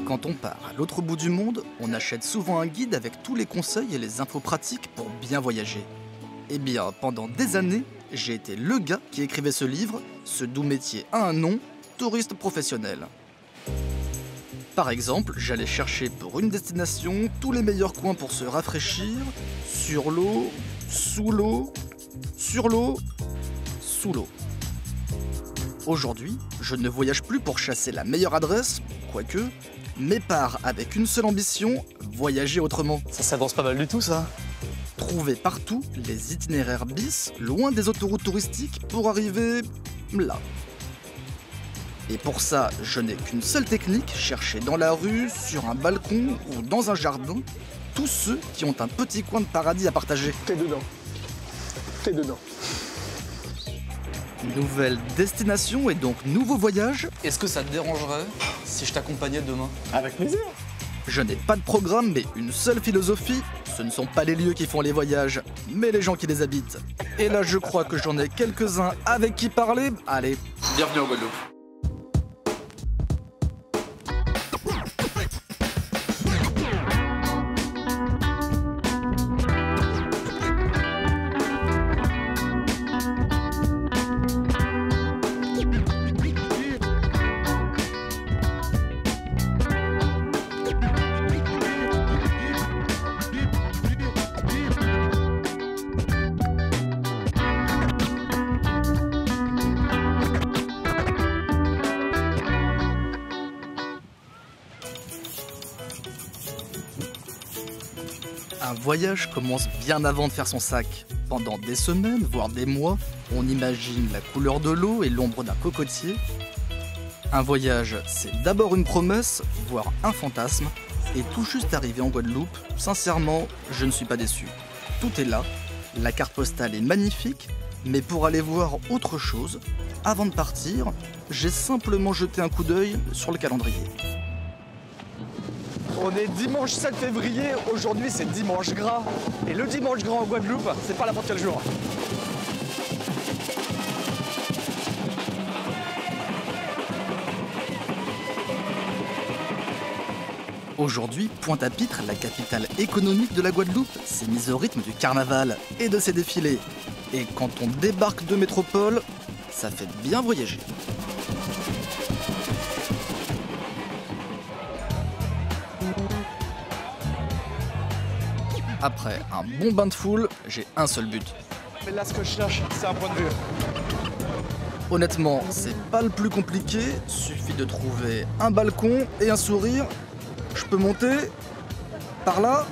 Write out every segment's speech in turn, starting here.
Quand on part à l'autre bout du monde, on achète souvent un guide avec tous les conseils et les infos pratiques pour bien voyager. Eh bien, pendant des années, j'ai été le gars qui écrivait ce livre, ce doux métier a un nom, touriste professionnel. Par exemple, j'allais chercher pour une destination tous les meilleurs coins pour se rafraîchir, sur l'eau, sous l'eau, sur l'eau, sous l'eau. Aujourd'hui, je ne voyage plus pour chasser la meilleure adresse, quoique, mais pars avec une seule ambition, voyager autrement. Ça s'avance pas mal du tout, ça. Trouver partout les itinéraires bis, loin des autoroutes touristiques, pour arriver là. Et pour ça, je n'ai qu'une seule technique, chercher dans la rue, sur un balcon ou dans un jardin, tous ceux qui ont un petit coin de paradis à partager. T'es dedans. T'es dedans. Nouvelle destination et donc nouveau voyage. Est-ce que ça te dérangerait si je t'accompagnais demain? Avec plaisir. Je n'ai pas de programme, mais une seule philosophie. Ce ne sont pas les lieux qui font les voyages, mais les gens qui les habitent. Et là, je crois que j'en ai quelques-uns avec qui parler. Allez, Bienvenue en Guadeloupe. un voyage commence bien avant de faire son sac. Pendant des semaines, voire des mois, on imagine la couleur de l'eau et l'ombre d'un cocotier. Un voyage, c'est d'abord une promesse, voire un fantasme, et tout juste arrivé en Guadeloupe, sincèrement, je ne suis pas déçu. Tout est là, la carte postale est magnifique, mais pour aller voir autre chose, avant de partir, j'ai simplement jeté un coup d'œil sur le calendrier. On est dimanche 7 février, aujourd'hui c'est dimanche gras. Et le dimanche gras en Guadeloupe, c'est pas n'importe quel jour. Aujourd'hui, Pointe-à-Pitre, la capitale économique de la Guadeloupe, s'est mise au rythme du carnaval et de ses défilés. Et quand on débarque de métropole, ça fait bien voyager. Après un bon bain de foule, j'ai un seul but. Mais là ce que je cherche, c'est un point de vue. Honnêtement, c'est pas le plus compliqué, suffit de trouver un balcon et un sourire. Je peux monter par là.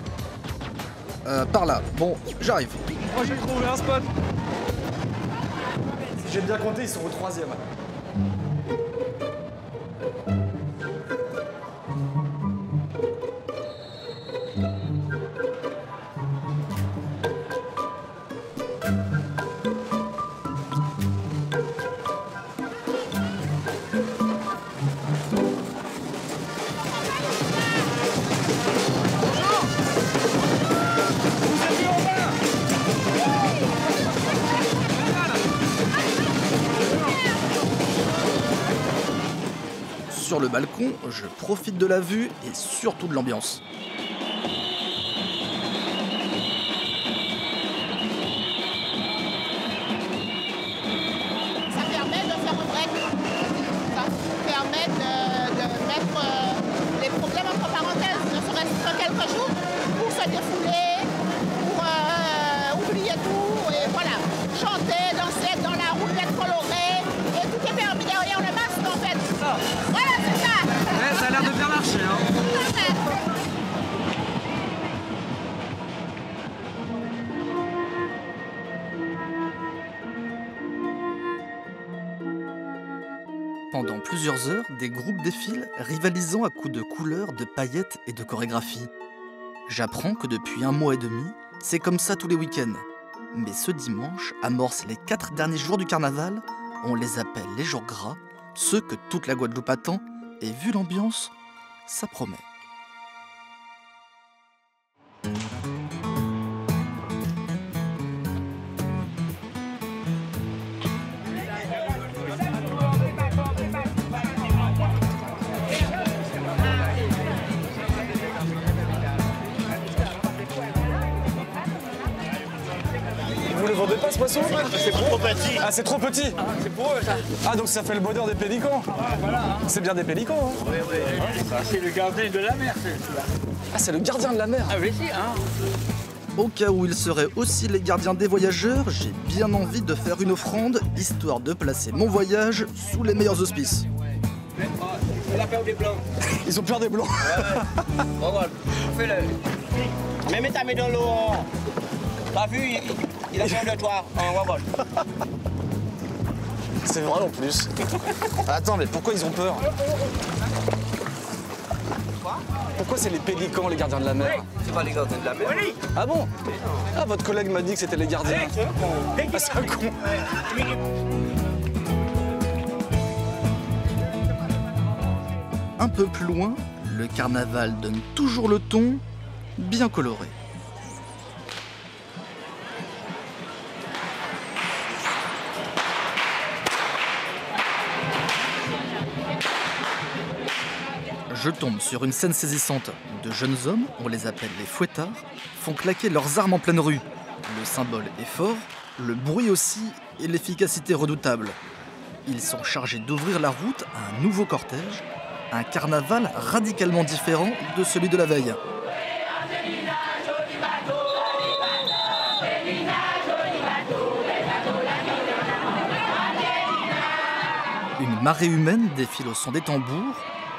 Par là. Bon, j'arrive. Moi j'ai trouvé un spot. Si j'ai bien compté, ils sont au 3e. Sur le balcon, je profite de la vue et surtout de l'ambiance. Ça permet de faire un break. Ça permet de mettre les problèmes entre parenthèses, ne serait-ce que quelques jours, pour se défouler, pour oublier tout, et voilà. Chanter, danser dans la route, être coloré, et tout est permis derrière le masque en fait. C'est ça. Voilà, c'est ça. Ouais, ça a l'air de bien marcher, hein. Tout à fait. Pendant plusieurs heures, des groupes défilent, rivalisant à coups de couleurs, de paillettes et de chorégraphie. J'apprends que depuis 1 mois et demi, c'est comme ça tous les week-ends. Mais ce dimanche amorce les 4 derniers jours du carnaval, on les appelle les jours gras, ceux que toute la Guadeloupe attend, et vu l'ambiance, ça promet. vendez pas ce poisson? C'est trop petit. Ah, c'est trop petit. C'est pour eux, ça. Ah, donc ça fait le bonheur des pélicans. Voilà. C'est bien des pélicans, hein? Oui, oui. C'est le gardien de la mer, celui-là. Ah, c'est le gardien de la mer. Ah oui, si, hein. Au cas où ils seraient aussi les gardiens des voyageurs, j'ai bien envie de faire une offrande, histoire de placer mon voyage sous les meilleurs auspices. Il a peur des blancs. Ils ont peur des blancs. Regarde, fais-le. Même ta main dans l'eau. T'as vu, il a peur de toi. Regarde. C'est vrai en plus. Attends, mais pourquoi ils ont peur? Pourquoi c'est les pélicans, les gardiens de la mer? C'est pas les gardiens de la mer. Oui. Ah bon? Ah, votre collègue m'a dit que c'était les gardiens. Ah, c'est un con. Un peu plus loin, le carnaval donne toujours le ton, bien coloré. Je tombe sur une scène saisissante. De jeunes hommes, on les appelle les fouettards, font claquer leurs armes en pleine rue. Le symbole est fort, le bruit aussi et l'efficacité redoutable. Ils sont chargés d'ouvrir la route à un nouveau cortège, un carnaval radicalement différent de celui de la veille. Une marée humaine défile au son des tambours.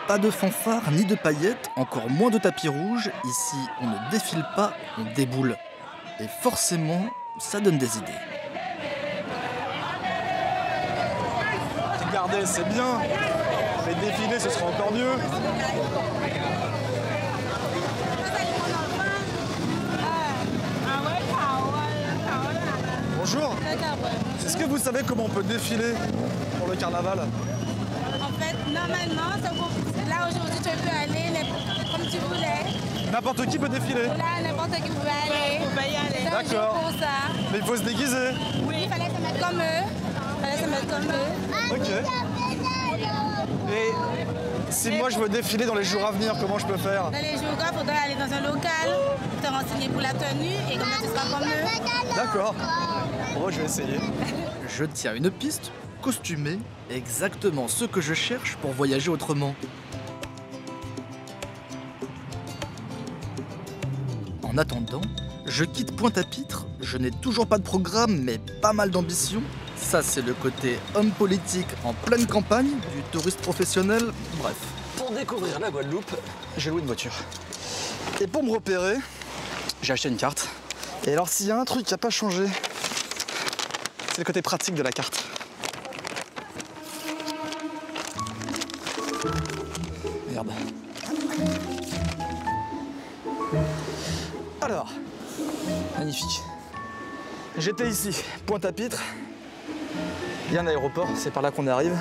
Pas de fanfare ni de paillettes, encore moins de tapis rouge. Ici, on ne défile pas, on déboule. Et forcément, ça donne des idées. Regardez, c'est bien. Mais défiler, ce sera encore mieux. Bonjour. Est-ce que vous savez comment on peut défiler pour le carnaval? En fait, normalement, là aujourd'hui, tu peux aller comme tu voulais. N'importe qui peut défiler. Là, n'importe qui peut aller. On peut y aller. D'accord. Pour ça. Mais il faut se déguiser. Oui, il fallait se mettre comme eux. Ok. Et si moi je veux défiler dans les jours à venir, comment je peux faire? Dans les jours, il faudra aller dans un local, te renseigner pour la tenue et comme ça, tu seras comme eux. D'accord. Bon, je vais essayer. Je tiens une piste, costumé, exactement ce que je cherche pour voyager autrement. En attendant, je quitte Pointe-à-Pitre, je n'ai toujours pas de programme mais pas mal d'ambition. Ça c'est le côté homme politique en pleine campagne, du touriste professionnel, bref. Pour découvrir la Guadeloupe, j'ai loué une voiture. Et pour me repérer, j'ai acheté une carte. Et alors s'il y a un truc qui n'a pas changé, c'est le côté pratique de la carte. Merde. Alors, magnifique. J'étais ici, Pointe-à-Pitre. Il y a un aéroport, c'est par là qu'on arrive.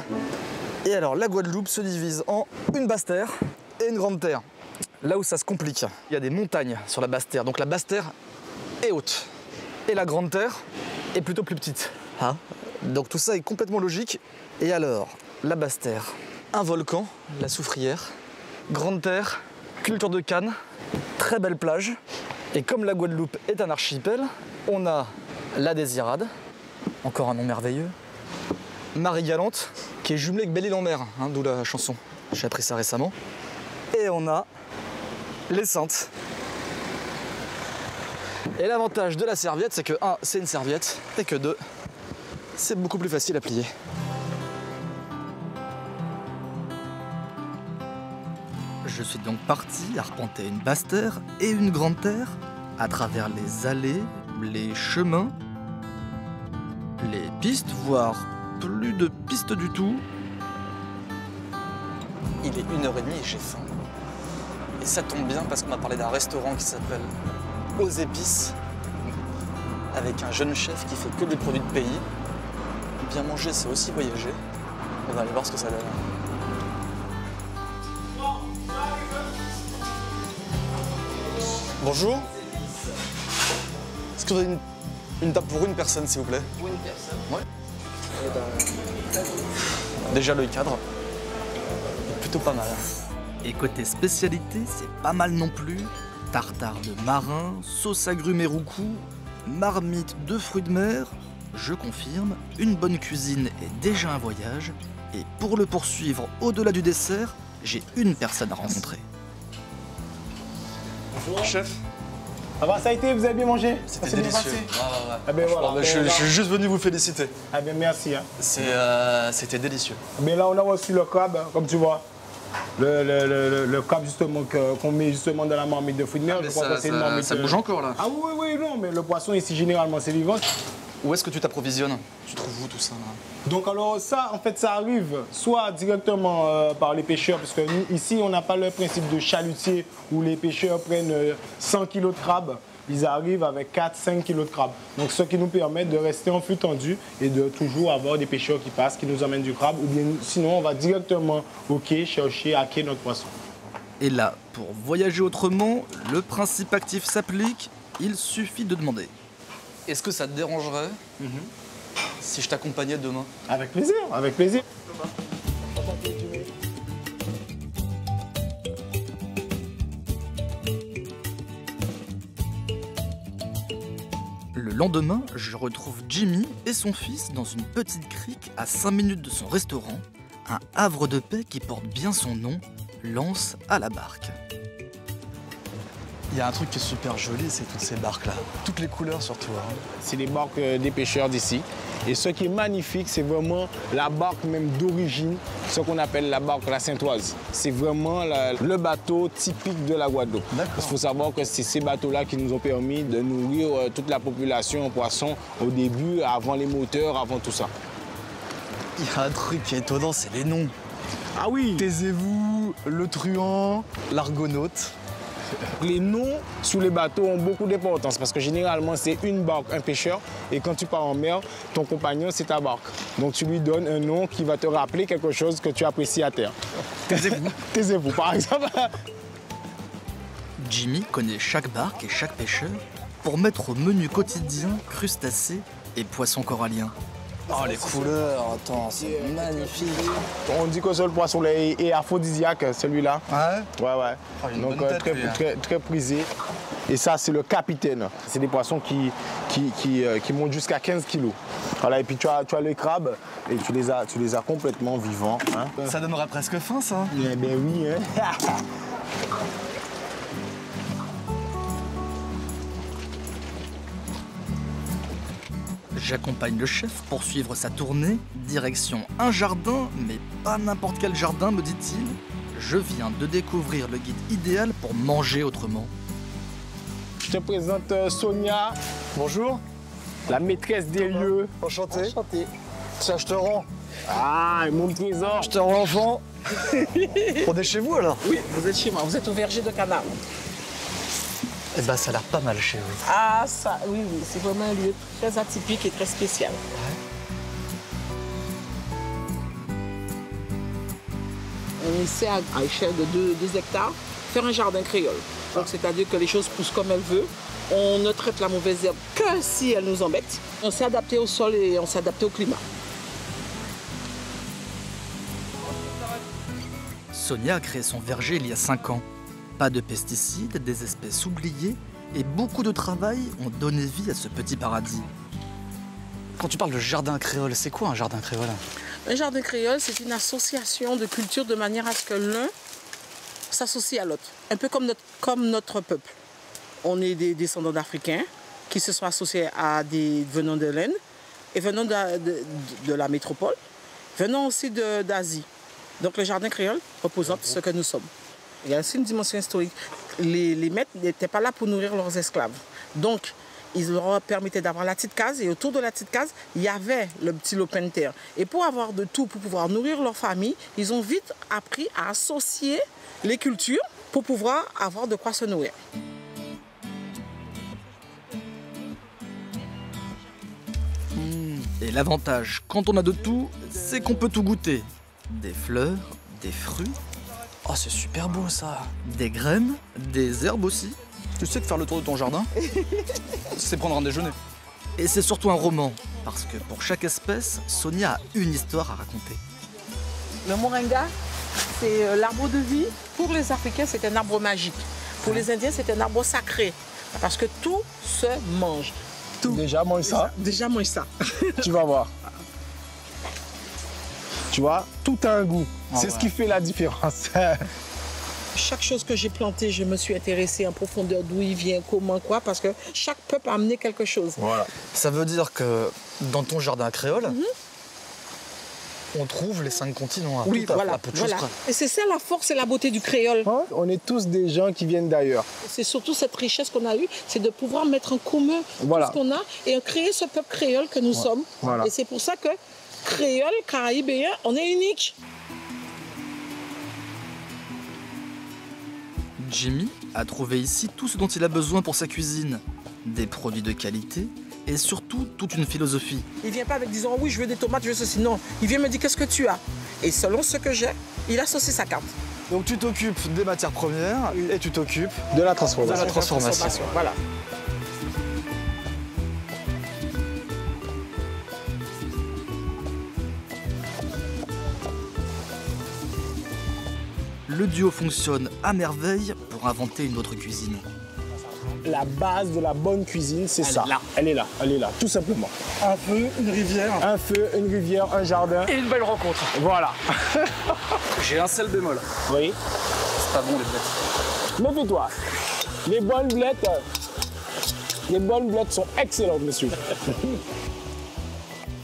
Et alors, la Guadeloupe se divise en une basse terre et une grande terre. Là où ça se complique, il y a des montagnes sur la basse terre. Donc la basse terre est haute. Et la grande terre est plutôt plus petite. Ah. Donc tout ça est complètement logique. Et alors, la basse terre, un volcan, la Soufrière. Grande terre, culture de canne, très belle plage. Et comme la Guadeloupe est un archipel, on a la Désirade, encore un nom merveilleux. Marie-Galante, qui est jumelée avec Belle-Île-en-Mer, hein, d'où la chanson. J'ai appris ça récemment. Et on a les Saintes. Et l'avantage de la serviette, c'est que 1, c'est une serviette, et que 2, c'est beaucoup plus facile à plier. Je suis donc parti arpenter une basse terre et une grande terre, à travers les allées, les chemins, les pistes, voire plus de pistes du tout. Il est 1h30 et j'ai faim. Et ça tombe bien parce qu'on m'a parlé d'un restaurant qui s'appelle Aux Épices, avec un jeune chef qui fait que des produits de pays. Bien manger, c'est aussi voyager. On va aller voir ce que ça donne. Bonjour. Est-ce que vous avez une table pour une personne, s'il vous plaît? Pour une personne. Ouais. Déjà le cadre est plutôt pas mal. Et côté spécialité, c'est pas mal non plus. Tartare de marin, sauce agrumes et roucou, marmite de fruits de mer, je confirme, une bonne cuisine est déjà un voyage, et pour le poursuivre au-delà du dessert, j'ai une personne à rencontrer. Bonjour. Chef. Ah bah, ça a été, vous avez bien mangé? C'était Ça s'est bien délicieux. passé? Ouais. Ah ben voilà. Je suis juste venu vous féliciter. Ah ben merci. Hein. C'était délicieux. Mais là, on a reçu le crabe, hein, comme tu vois. Le crabe justement qu'on met justement dans la marmite de fruits de mer. Mais je crois que c'est une marmite. ça bouge encore là. Ah oui, non, mais le poisson ici généralement c'est vivant. Où est-ce que tu t'approvisionnes? Tu trouves où tout ça là? Donc alors ça, en fait, ça arrive soit directement par les pêcheurs, parce que nous, ici, on n'a pas le principe de chalutier où les pêcheurs prennent 100 kg de crabe. Ils arrivent avec 4-5 kg de crabe. Donc ce qui nous permet de rester en flux tendu et de toujours avoir des pêcheurs qui passent, qui nous amènent du crabe. Ou bien sinon, on va directement au quai chercher à quai notre poisson. Et là, pour voyager autrement, le principe actif s'applique, il suffit de demander. Est-ce que ça te dérangerait si je t'accompagnais demain? Avec plaisir, avec plaisir. Le lendemain, je retrouve Jimmy et son fils dans une petite crique à 5 minutes de son restaurant, un havre de paix qui porte bien son nom, Lance à la barque. Il y a un truc qui est super joli, c'est toutes ces barques là. Toutes les couleurs surtout. Hein. C'est les barques des pêcheurs d'ici. Et ce qui est magnifique, c'est vraiment la barque même d'origine, ce qu'on appelle la barque la Saintoise. C'est vraiment le bateau typique de la Guadeloupe. Il faut savoir que c'est ces bateaux-là qui nous ont permis de nourrir toute la population en poisson au début, avant les moteurs, avant tout ça. Il y a un truc qui est étonnant, c'est les noms. Ah oui! Taisez-vous, le truand, l'argonaute. Les noms sous les bateaux ont beaucoup d'importance parce que généralement c'est une barque, un pêcheur, et quand tu pars en mer, ton compagnon c'est ta barque. Donc tu lui donnes un nom qui va te rappeler quelque chose que tu apprécies à terre. Taisez-vous. Taisez-vous par exemple. Jimmy connaît chaque barque et chaque pêcheur pour mettre au menu quotidien crustacés et poissons coralliens. Oh les couleurs, attends, c'est magnifique. On dit que seul poisson est aphrodisiaque, celui-là. Ouais. Ouais. Oh, il a une donc bonne tête, lui, hein. très prisé. Et ça, c'est le capitaine. C'est des poissons qui montent jusqu'à 15 kilos. Voilà, et puis tu as les crabes et tu les as complètement vivants. Hein. Ça donnera presque faim, ça. Eh bien oui. Hein. J'accompagne le chef pour suivre sa tournée, direction un jardin, mais pas n'importe quel jardin, me dit-il. Je viens de découvrir le guide idéal pour manger autrement. Je te présente Sonia. Bonjour. La maîtresse des lieux. Enchanté. Tiens, je te rends. Ah, mon trésor. Je te rends l'enfant. On est chez vous alors? Oui, vous êtes chez moi, vous êtes au verger de canal. Eh ben, ça a l'air pas mal chez vous. Ah, ça, oui, c'est vraiment un lieu très atypique et très spécial. On essaie à échelle de 2 hectares faire un jardin créole. Donc, c'est-à-dire que les choses poussent comme elles veulent. On ne traite la mauvaise herbe que si elle nous embête. On s'est adapté au sol et on s'est adapté au climat. Sonia a créé son verger il y a 5 ans. Pas de pesticides, des espèces oubliées et beaucoup de travail ont donné vie à ce petit paradis. Quand tu parles de jardin créole, c'est quoi un jardin créole? Un jardin créole, c'est une association de cultures de manière à ce que l'un s'associe à l'autre. Un peu comme notre peuple. On est des descendants d'Africains qui se sont associés à des venant de l'Inde et venant de la métropole, venant aussi d'Asie. Donc le jardin créole représente ce que nous sommes. Il y a aussi une dimension historique. Les maîtres n'étaient pas là pour nourrir leurs esclaves. Donc, ils leur permettaient d'avoir la petite case et autour de la petite case, il y avait le petit lopin de terre. Et pour avoir de tout, pour pouvoir nourrir leur famille, ils ont vite appris à associer les cultures pour pouvoir avoir de quoi se nourrir. Et l'avantage, quand on a de tout, c'est qu'on peut tout goûter. Des fleurs, des fruits, Oh, c'est super beau ça. des graines, des herbes aussi. Tu sais que faire le tour de ton jardin, c'est prendre un déjeuner. Et c'est surtout un roman, parce que pour chaque espèce, Sonia a une histoire à raconter. Le moringa, c'est l'arbre de vie. Pour les Africains, c'est un arbre magique. Pour les Indiens, c'est un arbre sacré, parce que tout se mange. Tout. Déjà, mange ça. Déjà, mange ça. Tu vas voir. Tu vois, tout a un goût. C'est ouais. ce qui fait la différence. Chaque chose que j'ai plantée, je me suis intéressée en profondeur d'où il vient, comment, quoi, parce que chaque peuple a amené quelque chose. Voilà. Ça veut dire que dans ton jardin créole, on trouve les 5 continents. Oui, voilà. À peu de choses près. Et c'est ça la force et la beauté du créole. Ouais, on est tous des gens qui viennent d'ailleurs. C'est surtout cette richesse qu'on a eue, c'est de pouvoir mettre en commun Voilà. tout ce qu'on a et créer ce peuple créole que nous sommes. Voilà. Et c'est pour ça que créole, caraïbéen, on est unique. Jimmy a trouvé ici tout ce dont il a besoin pour sa cuisine. Des produits de qualité et surtout toute une philosophie. Il vient pas avec disant oui, je veux des tomates, je veux ceci. Non, il vient me dire qu'est-ce que tu as. Et selon ce que j'ai, il associe sa carte. Donc tu t'occupes des matières premières et tu t'occupes De la de transformation. la transformation. Voilà. Le duo fonctionne à merveille pour inventer une autre cuisine. La base de la bonne cuisine, c'est ça. Elle est là, tout simplement. Un feu, une rivière Un feu, une rivière, un jardin. et une belle rencontre. Voilà. J'ai un seul bémol. Oui. C'est pas bon les blettes. Méfie-toi. Les bonnes blettes sont excellentes, monsieur.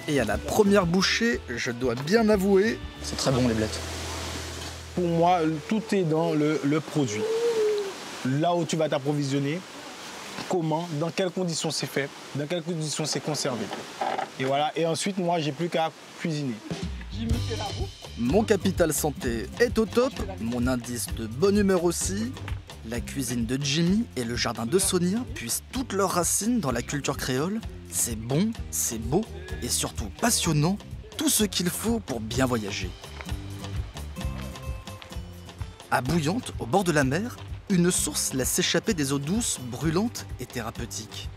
Et à la première bouchée, je dois bien avouer, C'est très bon les blettes. Pour moi, tout est dans le produit. Là où tu vas t'approvisionner, comment, dans quelles conditions c'est fait, dans quelles conditions c'est conservé. Et voilà. Et ensuite, moi, j'ai plus qu'à cuisiner. mon capital santé est au top, mon indice de bonne humeur aussi. La cuisine de Jimmy et le jardin de Sonia puisent toutes leurs racines dans la culture créole. C'est bon, c'est beau et surtout passionnant, tout ce qu'il faut pour bien voyager. À Bouillante, au bord de la mer, une source laisse s'échapper des eaux douces, brûlantes et thérapeutiques.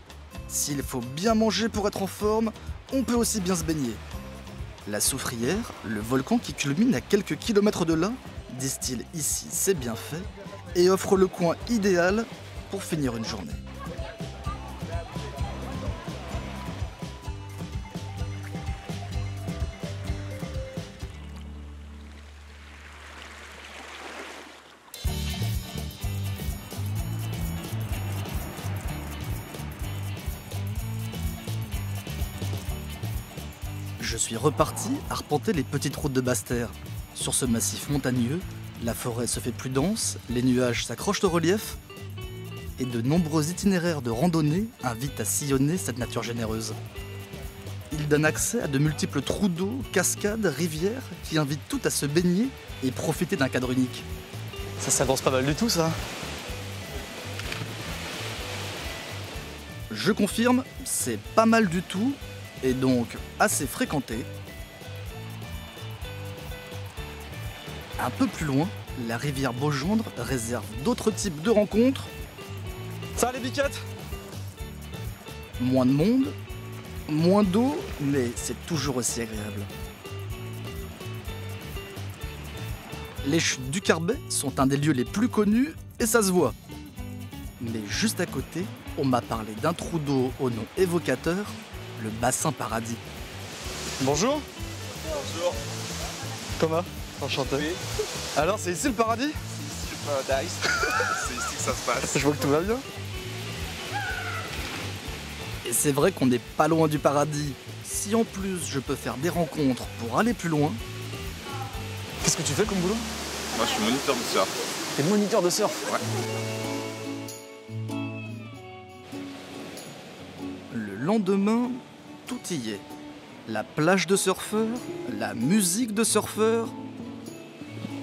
S'il faut bien manger pour être en forme, on peut aussi bien se baigner. La Soufrière, le volcan qui culmine à quelques kilomètres de là, distille ici ses bienfaits et offre le coin idéal pour finir une journée. Je suis reparti arpenter les petites routes de Basse-Terre. Sur ce massif montagneux, la forêt se fait plus dense, les nuages s'accrochent au relief, et de nombreux itinéraires de randonnée invitent à sillonner cette nature généreuse. Ils donnent accès à de multiples trous d'eau, cascades, rivières, qui invitent tout à se baigner et profiter d'un cadre unique. Ça s'avance pas mal du tout ça. Je confirme, c'est pas mal du tout, et donc assez fréquenté. Un peu plus loin, la rivière Beaugendre réserve d'autres types de rencontres. Ça les biquettes? Moins de monde, moins d'eau, mais c'est toujours aussi agréable. Les chutes du Carbet sont un des lieux les plus connus et ça se voit. Mais juste à côté, on m'a parlé d'un trou d'eau au nom évocateur, le bassin Paradis. Bonjour. Bonjour. Thomas, enchanté. Oui. Alors c'est ici le paradis? C'est ici le paradise. C'est ici que ça se passe. Je vois que tout va bien. Et c'est vrai qu'on n'est pas loin du paradis. Si en plus je peux faire des rencontres pour aller plus loin, Qu'est-ce que tu fais comme boulot? Moi, je suis moniteur de surf. T'es moniteur de surf. Ouais. le lendemain, tout y est. La plage de surfeurs, la musique de surfeurs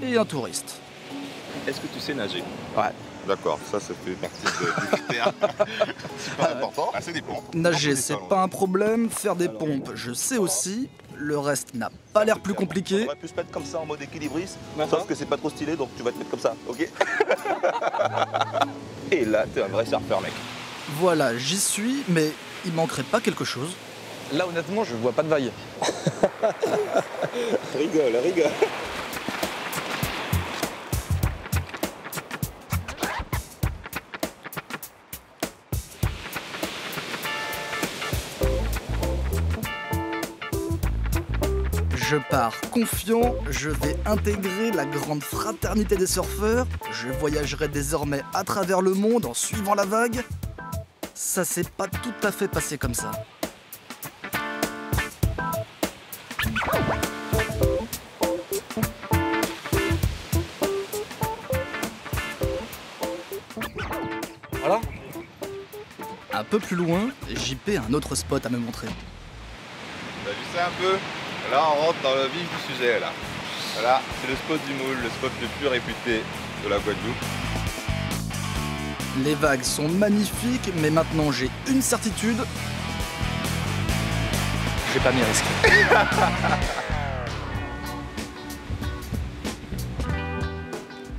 et un touriste. Est-ce que tu sais nager? Ouais. D'accord, ça fait partie du critère. C'est pas important. Ah, ça dépend. Nager, On c'est peut pas un problème. Faire des pompes, je sais aussi. Le reste n'a pas l'air plus On compliqué. aurait pu se mettre comme ça en mode équilibriste, sauf que c'est pas trop stylé, donc tu vas te mettre comme ça, ok? Et là, t'es un vrai surfeur, mec. Voilà, j'y suis, mais il manquerait pas quelque chose. Là honnêtement je vois pas de vague. Rigole, rigole. Je pars confiant, je vais intégrer la grande fraternité des surfeurs, je voyagerai désormais à travers le monde en suivant la vague. Ça s'est pas tout à fait passé comme ça. Voilà. Un peu plus loin, JP a un autre spot à me montrer. T'as vu ça un peu? Là, on rentre dans le vif du sujet, là. Voilà, c'est le spot du Moule, le spot le plus réputé de la Guadeloupe. Les vagues sont magnifiques, mais maintenant j'ai une certitude. J'ai pas mis risque.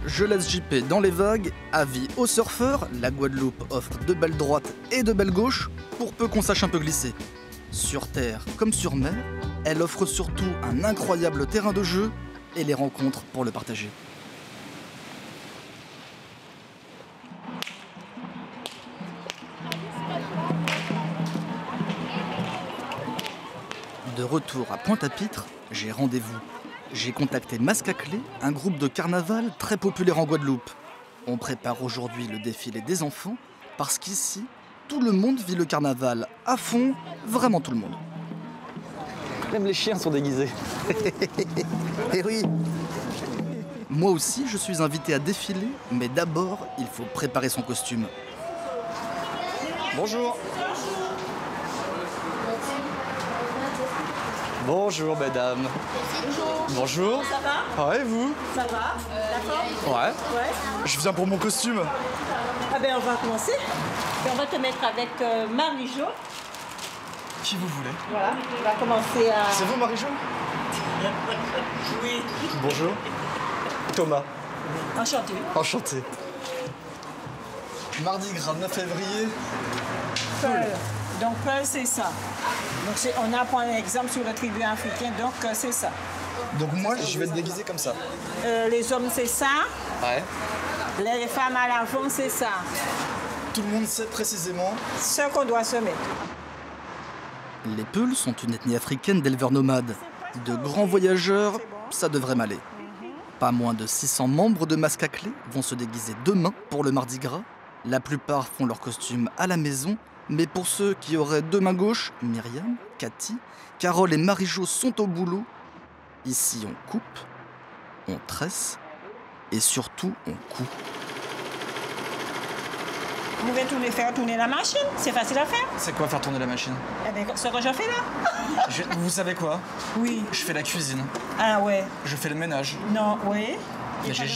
Je laisse JP dans les vagues. Avis aux surfeurs, la Guadeloupe offre de belles droites et de belles gauches, pour peu qu'on sache un peu glisser. Sur terre comme sur mer, elle offre surtout un incroyable terrain de jeu et les rencontres pour le partager. De retour à Pointe-à-Pitre, j'ai rendez-vous. J'ai contacté Mascaclé, un groupe de carnaval très populaire en Guadeloupe. On prépare aujourd'hui le défilé des enfants, parce qu'ici, tout le monde vit le carnaval à fond, vraiment tout le monde. Même les chiens sont déguisés. Eh oui. Moi aussi, je suis invité à défiler, mais d'abord, il faut préparer son costume. Bonjour. Bonjour, mesdames. Bonjour. Ça va? Ouais, et vous? Ça va? D'accord? Ouais. Ouais. Je viens pour mon costume. Ah ben on va commencer. Et on va te mettre avec Marie-Jo. Qui vous voulez? Voilà. On va commencer à... C'est vous, Marie-Jo? Oui. Bonjour. Thomas. Enchanté. Enchanté. Mardi Gras, 9 février. Pearl. Donc Pearl, c'est ça. Donc on apprend un exemple sur le tribu africain, donc c'est ça. Donc moi, je vais te déguiser comme ça. Les hommes, c'est ça. Ouais. Les femmes à l'avant, c'est ça. Tout le monde sait précisément. Ce qu'on doit se mettre. Les Peuls sont une ethnie africaine d'éleveurs nomades. De grands voyageurs, ça devrait m'aller. Pas moins de 600 membres de Mascaclé vont se déguiser demain pour le Mardi Gras. La plupart font leur costume à la maison, mais pour ceux qui auraient deux mains gauches, Myriam, Cathy, Carole et Marie-Jo sont au boulot. Ici, on coupe, on tresse et surtout, on coud. Vous pouvez faire tourner la machine, c'est facile à faire. C'est quoi faire tourner la machine? Eh bien, ce que je fais là. Vous savez quoi? Oui. Je fais la cuisine. Ah ouais. Je fais le ménage. Non, oui. Mais j'ai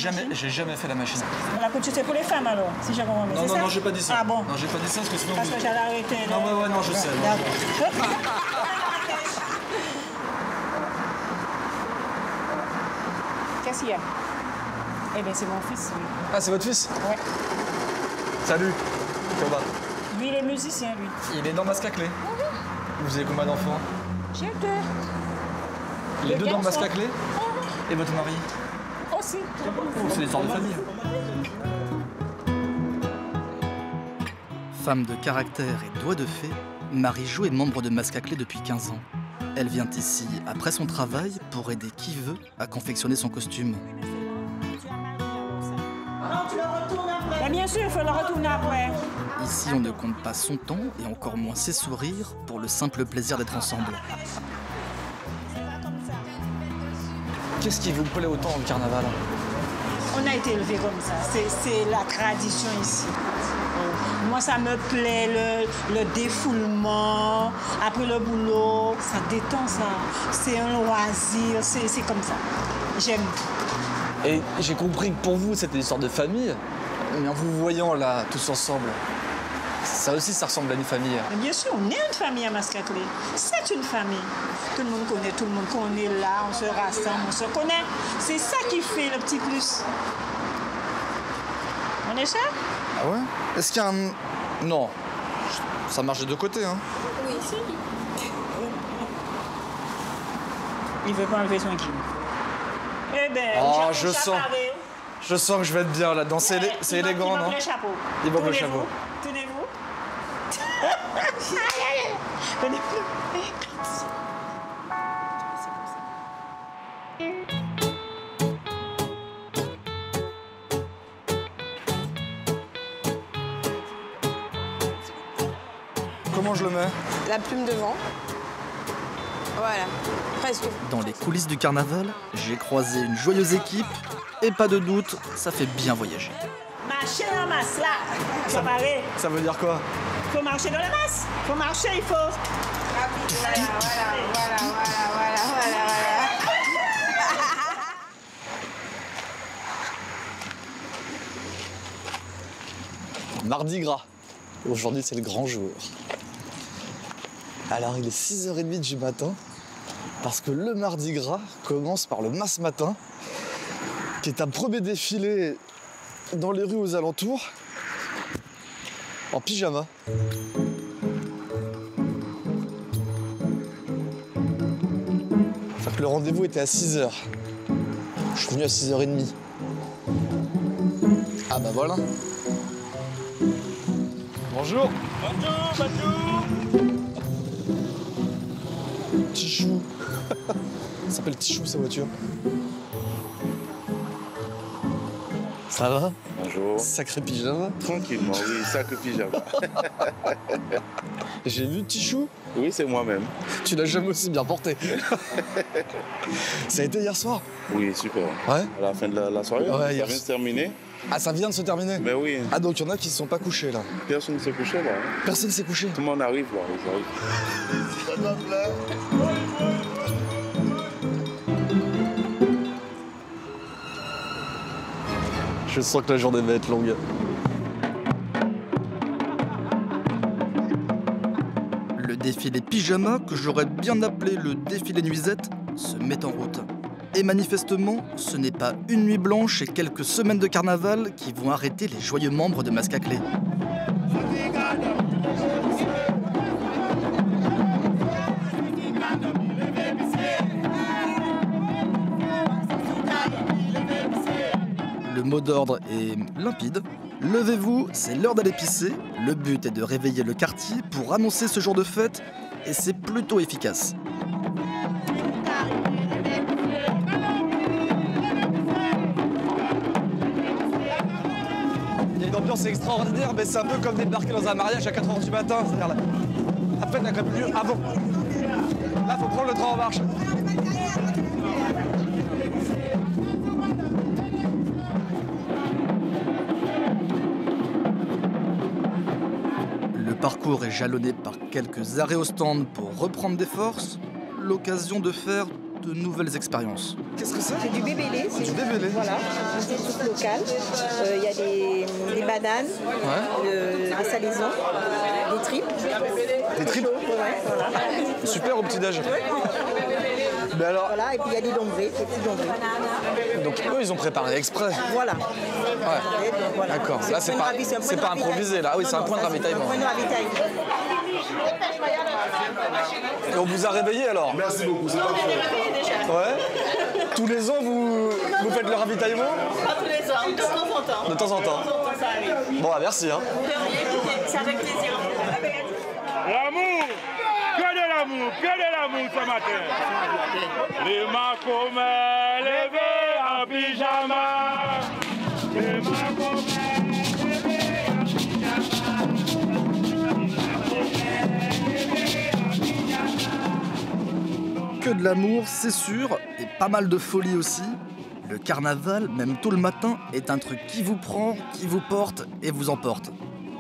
jamais fait la machine. La couture, c'est pour les femmes alors, si j'ai compris. Non, non, non, j'ai pas dit ça. Ah bon? Non, j'ai pas dit ça parce que sinon. Parce que j'allais arrêter. Non, ouais, non, je sais. Qu'est-ce qu'il y a? Eh bien, c'est mon fils, lui. Ah, c'est votre fils? Ouais. Salut. Thomas. Lui, il est musicien, lui. Il est dans Mascaclé. Vous avez combien d'enfants? J'ai deux. Les deux dans Mascaclé? Et votre mari? Aussi. C'est des histoires de famille. Femme de caractère et doigt de fée, Marie-Jo est membre de Mascaclé depuis 15 ans. Elle vient ici après son travail pour aider qui veut à confectionner son costume. Ben bien sûr, il faut le retourner après. Ici, on ne compte pas son temps et encore moins ses sourires pour le simple plaisir d'être ensemble. Qu'est-ce qui vous plaît autant au carnaval? On a été élevés comme ça. C'est la tradition ici. Moi, ça me plaît, le défoulement, après le boulot, ça détend, ça. C'est un loisir, c'est comme ça. J'aime. Et j'ai compris que pour vous, c'était une histoire de famille. Mais en vous voyant là, tous ensemble, ça aussi, ça ressemble à une famille. Mais bien sûr, on est une famille à Mascaclé. C'est une famille. Tout le monde connaît tout le monde. Quand on est là, on se rassemble, on se connaît. C'est ça qui fait le petit plus. On est sûr? Ah ouais? Est-ce qu'il y a un... Non. Ça marche des deux côtés, hein? Oui, si. Il veut pas enlever son jean. Eh ben, oh, je sens que je vais être bien là-dedans. C'est élégant, non? Il manque le chapeau. Il manque le chapeau. Tenez-vous. Comment je le mets? La plume devant. Voilà, presque. Dans les coulisses du carnaval, j'ai croisé une joyeuse équipe et pas de doute, ça fait bien voyager. Marcher en masse là. Ça paraît. Ça veut dire quoi? Faut marcher dans la masse. Faut marcher, il faut. Voilà. Mardi Gras. Aujourd'hui, c'est le grand jour. Alors, il est 6h30 du matin, parce que le Mardi Gras commence par le Masse Matin, qui est un premier défilé dans les rues aux alentours, en pyjama. Enfin, que le rendez-vous était à 6h. Je suis venu à 6h30. Ah bah voilà. Bonjour. Bonjour. Tichou. Ça s'appelle Tichou, sa voiture. Ça va? Bonjour. Sacré pyjama. Tranquillement, oui, sacré pyjama. J'ai vu Tichou? Oui, c'est moi-même. Tu l'as jamais aussi bien porté. Ça a été hier soir? Oui, super. Ouais? À la fin de la soirée, ouais, ça vient de se terminer. Ah, ça vient de se terminer? Ben oui. Ah, donc il y en a qui ne se sont pas couchés là? Personne ne s'est couché là. Personne ne s'est couché? Tout le monde arrive là, ils arrivent. Je sens que la journée va être longue. Le défilé pyjama, que j'aurais bien appelé le défilé nuisette, se met en route. Et manifestement, ce n'est pas une nuit blanche et quelques semaines de carnaval qui vont arrêter les joyeux membres de Masque à Clé. Le mot d'ordre est limpide. Levez-vous, c'est l'heure d'aller pisser. Le but est de réveiller le quartier pour annoncer ce jour de fête et c'est plutôt efficace. Il y a une ambiance extraordinaire, mais c'est un peu comme débarquer dans un mariage à 4h du matin. C'est-à-dire la fête n'a quand même lieu avant. Là, faut prendre le train en marche. Le parcours est jalonné par quelques arrêts au stand pour reprendre des forces, l'occasion de faire de nouvelles expériences. Qu'est-ce que c'est? C'est du bébélé. Du bébélé. Voilà, c'est une soupe locale. Il y a des bananes, des salaisons, des tripes. Des tripes? Ouais, voilà. Super au petit-déj. Mais alors... Voilà, et puis il y a des dombrés, des petits dombrés. Donc eux, ils ont préparé exprès. Voilà. Ouais. Voilà. D'accord. Là, c'est pas improvisé. Là, oui, c'est un point de ravitaillement. C'est un point de ravitaillement. Et on vous a réveillé alors? Merci beaucoup, c'est parfait. Ouais. Tous les ans, vous faites le ravitaillement? Pas tous les ans, de temps en temps. De temps en temps. Ça arrive. Bon, bah, merci. Hein. C'est avec plaisir. L'amour, que de l'amour ce matin. Les macomets levés en pyjama. Les macomets levés en pyjama. Que de l'amour, c'est sûr, et pas mal de folie aussi. Le carnaval, même tôt le matin, est un truc qui vous prend, qui vous porte et vous emporte.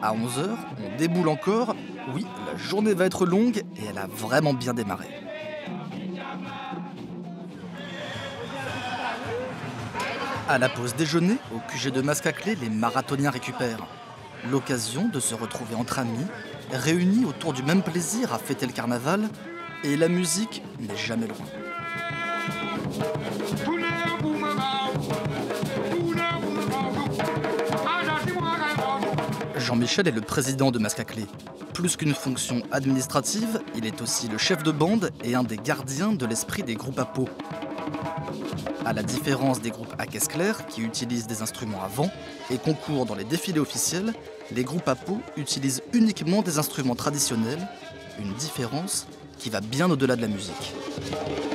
À 11h, on déboule encore. Oui, la journée va être longue et elle a vraiment bien démarré. À la pause déjeuner, au QG de Masque à Clé, les marathoniens récupèrent. L'occasion de se retrouver entre amis, réunis autour du même plaisir à fêter le carnaval, et la musique n'est jamais loin. Jean-Michel est le président de Masque à Clé. Plus qu'une fonction administrative, il est aussi le chef de bande et un des gardiens de l'esprit des groupes à peau. À la différence des groupes à caisse claire, qui utilisent des instruments à vent et concourent dans les défilés officiels, les groupes à peau utilisent uniquement des instruments traditionnels, une différence qui va bien au-delà de la musique.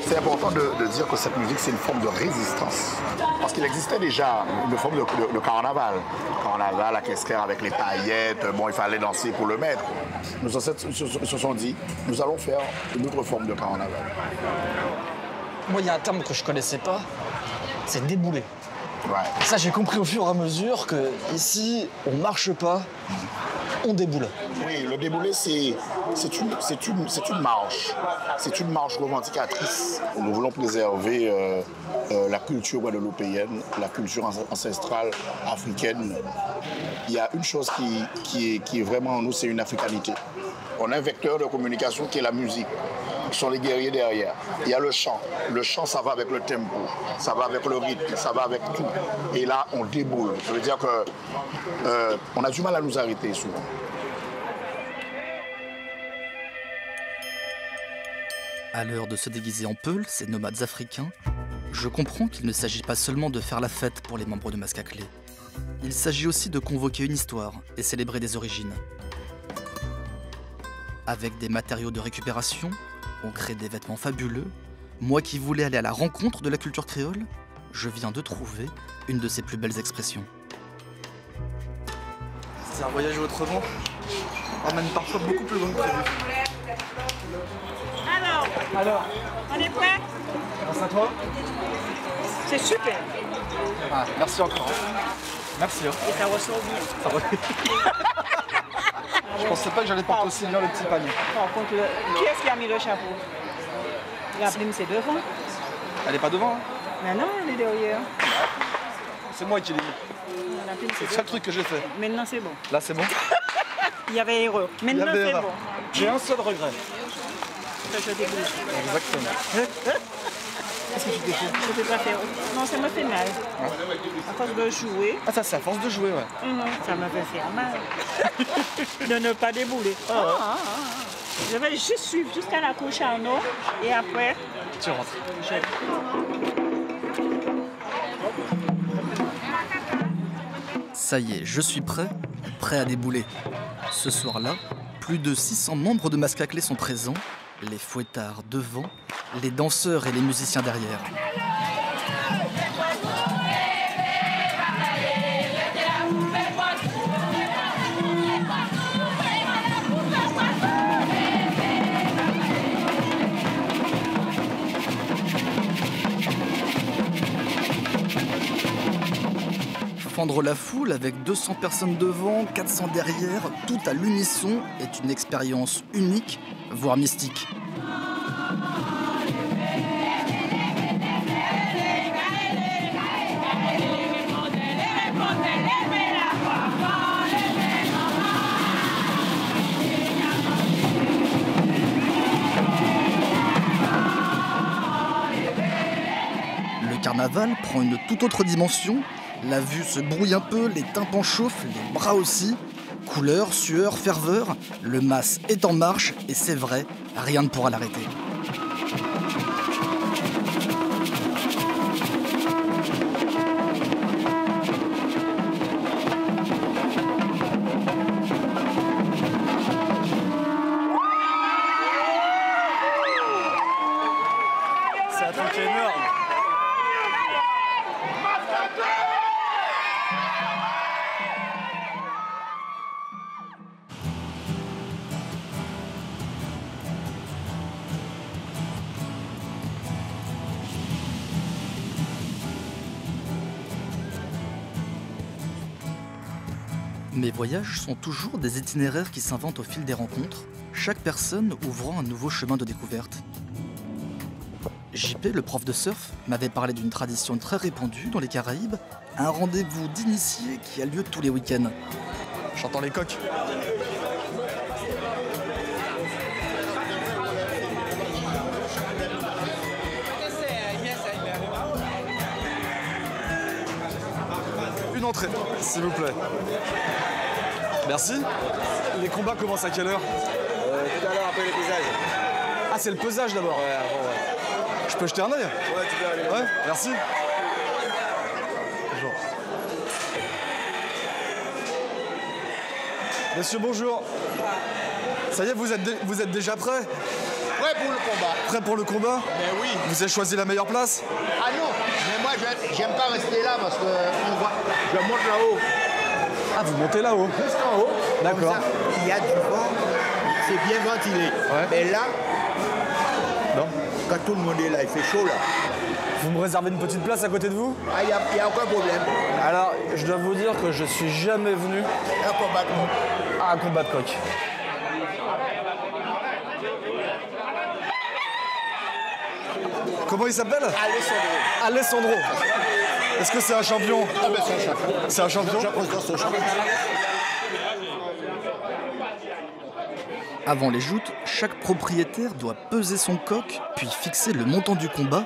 C'est important de dire que cette musique, c'est une forme de résistance. Parce qu'il existait déjà une forme de carnaval. Carnaval à Kesquer avec les paillettes, bon, il fallait danser pour le mettre. Nos ancêtres se sont dit, nous allons faire une autre forme de carnaval. Moi, il y a un terme que je connaissais pas, c'est débouler. Ouais. Ça, j'ai compris au fur et à mesure que ici, on marche pas, on déboule. Oui, le déboulé, c'est une marche. C'est une marche revendicatrice. Nous voulons préserver la culture guadeloupéenne, la culture ancestrale africaine. Il y a une chose qui est vraiment en nous, c'est une africanité. On a un vecteur de communication qui est la musique. Ce sont les guerriers derrière. Il y a le chant. Le chant, ça va avec le tempo, ça va avec le rythme, ça va avec tout. Et là, on déboule. Ça veut dire qu'on a du mal à nous arrêter souvent. À l'heure de se déguiser en Peul, ces nomades africains, je comprends qu'il ne s'agit pas seulement de faire la fête pour les membres de Mascaclé. Il s'agit aussi de convoquer une histoire et célébrer des origines. Avec des matériaux de récupération, on crée des vêtements fabuleux. Moi qui voulais aller à la rencontre de la culture créole, je viens de trouver une de ses plus belles expressions. C'est un voyage autrement. Emmène parfois beaucoup plus loin que prévu. Alors, on est prêt? Grâce à toi. C'est super. Ah, merci encore. Merci. Hein. Et ça ressort bien. Ça va. Je pensais pas que j'allais porter aussi bien le petit panier. Par contre, qui est-ce qui a mis le chapeau? La plume, c'est devant. Elle est pas devant, hein? Mais non, elle est derrière. C'est moi qui l'ai mis. C'est le seul truc que j'ai fait. Maintenant, c'est bon. Là, c'est bon. Il y avait erreur. Maintenant, c'est bon. J'ai un seul regret. Ça, je dégoûte. Exactement. Qu'est-ce que tu t'es fait? Je peux pas faire. Non, ça me fait mal. Ouais. À force de jouer. Ah, ça, c'est à force de jouer, ouais. Ça me fait faire mal. De ne pas débouler. Je vais juste suivre jusqu'à la couche à eau et après. Tu rentres. Ça y est, je suis prêt à débouler. Ce soir-là, plus de 600 membres de Mascaclé sont présents, les fouettards devant, les danseurs et les musiciens derrière. Fendre la foule avec 200 personnes devant, 400 derrière, tout à l'unisson est une expérience unique, voire mystique. Le carnaval prend une toute autre dimension. La vue se brouille un peu, les tympans chauffent, les bras aussi. Couleur, sueur, ferveur, le mas est en marche et c'est vrai, rien ne pourra l'arrêter. C'est un truc énorme. Mes voyages sont toujours des itinéraires qui s'inventent au fil des rencontres, chaque personne ouvrant un nouveau chemin de découverte. JP, le prof de surf, m'avait parlé d'une tradition très répandue dans les Caraïbes, un rendez-vous d'initiés qui a lieu tous les week-ends. J'entends les coqs. Une entrée, s'il vous plaît. Merci. Les combats commencent à quelle heure? Tout à l'heure, après le pesage. Ah, c'est le pesage d'abord? Ouais, avant, ouais. Je peux jeter un œil? Ouais, tu peux aller. Ouais, merci. Bonjour. Messieurs, bonjour. Ça y est, vous êtes déjà prêts? Ouais, Prêt pour le combat. Prêt pour le combat? Mais oui. Vous avez choisi la meilleure place? Ah non, mais moi j'aime pas rester là parce que je monte là-haut. Ah, vous montez là-haut? Jusqu'en haut. D'accord. Il y a du vent, c'est bien ventilé. Ouais. Mais là, non. Quand tout le monde est là, il fait chaud là. Vous me réservez une petite place à côté de vous? Ah, il n'y a aucun problème. Alors, je dois vous dire que je suis jamais venu à un combat de coq. À un combat de coq. Comment il s'appelle? Alessandro. Alessandro. Est-ce que c'est un champion? Ah ben c'est un champion. C'est un champion? C'est un champion. Avant les joutes, chaque propriétaire doit peser son coq, puis fixer le montant du combat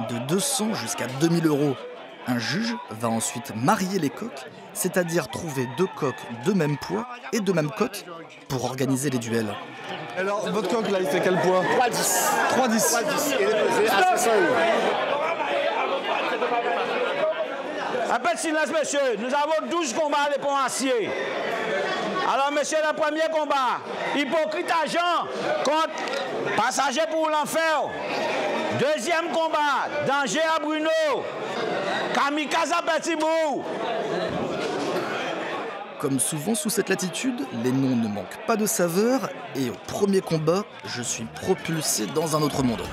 de 200 jusqu'à 2000 €. Un juge va ensuite marier les coqs, c'est-à-dire trouver 2 coqs de même poids et de même cote pour organiser les duels. Alors, votre coq là, il fait quel poids? 3,10. 3,10. 3,10. Il est pesé à 500 €. Un peu de silence, monsieur. Nous avons 12 combats à l'éperon-acier. Alors, monsieur, le premier combat, hypocrite agent contre passager pour l'enfer. Deuxième combat, danger à Bruno. Kamikaze à Petit Bout. Comme souvent sous cette latitude, les noms ne manquent pas de saveur et au premier combat, je suis propulsé dans un autre monde.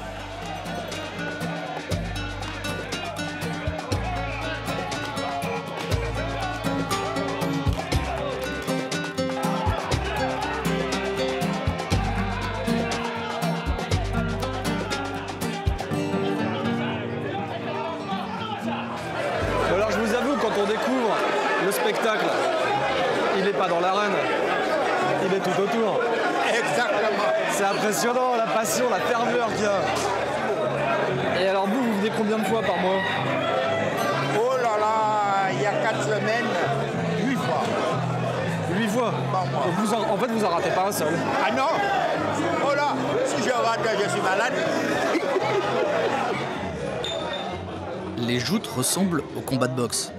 Alors je vous avoue, quand on découvre le spectacle, il n'est pas dans l'arène, il est tout autour. Exactement. C'est impressionnant, la passion, la ferveur qu'il y a. Et alors vous venez combien de fois par mois? Oh là là, il y a 4 semaines, 8 fois. 8 fois par mois. Donc en fait, vous en ratez pas un seul. Ah non. Oh là, si je rate, je suis malade. Les joutes ressemblent au combat de boxe.